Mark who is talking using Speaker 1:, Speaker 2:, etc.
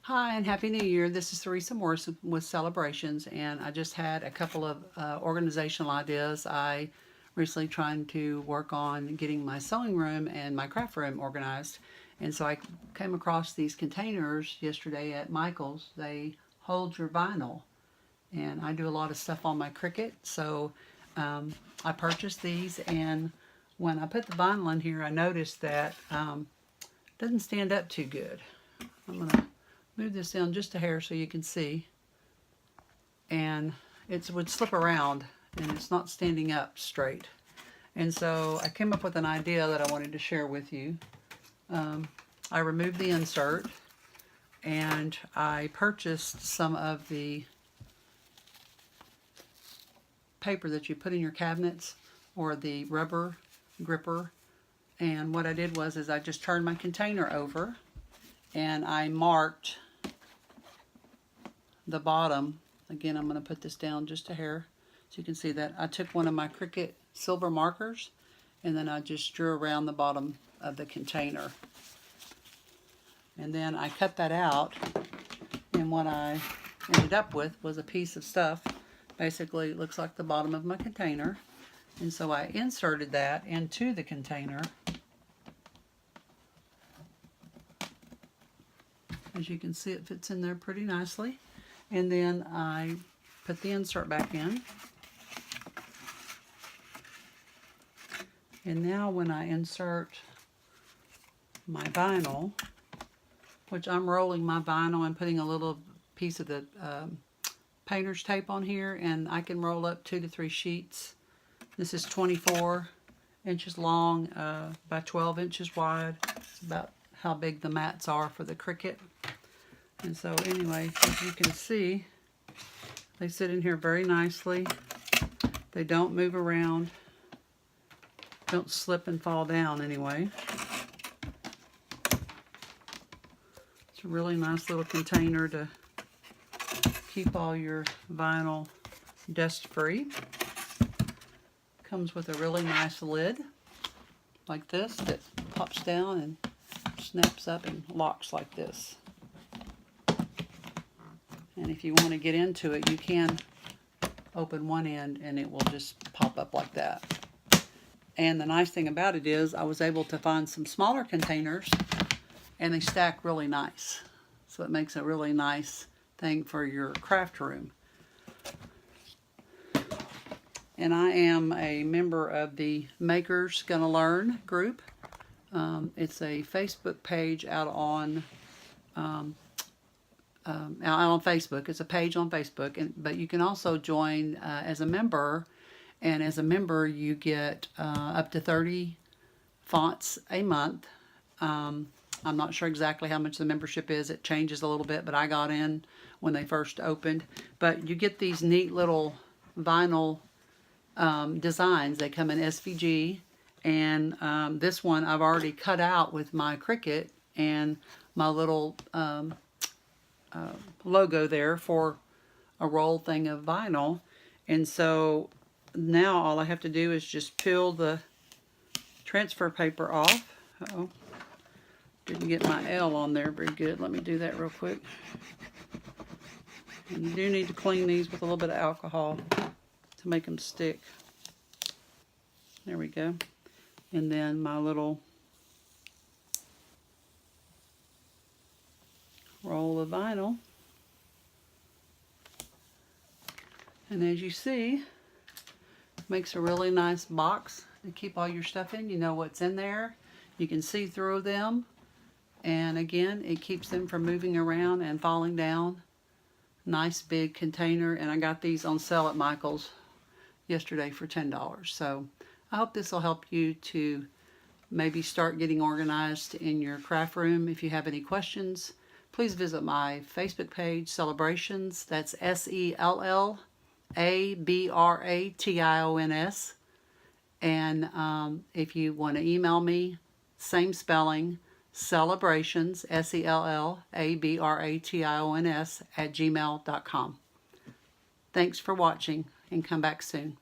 Speaker 1: Hi and Happy New Year. This is Theresa Morris with Celebrations, and I just had a couple of organizational ideas. I recently trying to work on getting my sewing room and my craft room organized, and so I came across these containers yesterday at Michael's. They hold your vinyl, and I do a lot of stuff on my Cricut, so I purchased these, and when I put the vinyl in here, I noticed that it doesn't stand up too good. I'm going to move this down just a hair so you can see, and it would slip around and it's not standing up straight. And so I came up with an idea that I wanted to share with you. I removed the insert and I purchased some of the paper that you put in your cabinets, or the rubber gripper. And what I did was I just turned my container over and I marked the bottom. Again, I'm going to put this down just a hair so you can see that. I took one of my Cricut silver markers and then I just drew around the bottom of the container. And then I cut that out, and what I ended up with was a piece of stuff. Basically, it looks like the bottom of my container. And so I inserted that into the container. As you can see, it fits in there pretty nicely. And then I put the insert back in. And now when I insert my vinyl, which I'm rolling my vinyl and putting a little piece of the painter's tape on here, and I can roll up 2 to 3 sheets. This is 24 inches long by 12 inches wide. It's about how big the mats are for the Cricut. And so anyway, as you can see, they sit in here very nicely. They don't move around, don't slip and fall down anyway. It's a really nice little container to keep all your vinyl dust free. Comes with a really nice lid like this that pops down and snaps up and locks like this. And if you want to get into it, you can open one end and it will just pop up like that. And the nice thing about it is I was able to find some smaller containers and they stack really nice. So it makes a really nice thing for your craft room. And I am a member of the Makers Gonna Learn group. It's a Facebook page out on Facebook. It's a page on Facebook, but you can also join as a member. And as a member, you get up to 30 fonts a month. I'm not sure exactly how much the membership is. It changes a little bit, but I got in when they first opened. But you get these neat little vinyl designs. They come in SVG, and this one I've already cut out with my Cricut and my little logo there for a roll thing of vinyl. And so now all I have to do is just peel the transfer paper off. Uh-oh, didn't get my L on there very good. Let me do that real quick. And you do need to clean these with a little bit of alcohol to make them stick. There we go. And then my little roll of vinyl. And as you see, makes a really nice box to keep all your stuff in. You know what's in there. You can see through them. And again, it keeps them from moving around and falling down. Nice big container. And I got these on sale at Michael's yesterday for $10. So I hope this will help you to maybe start getting organized in your craft room. If you have any questions, please visit my Facebook page, Celebrations. That's SELLABRATIONS. And if you want to email me, same spelling, Celebrations, SELLABRATIONS @gmail.com. Thanks for watching, and come back soon.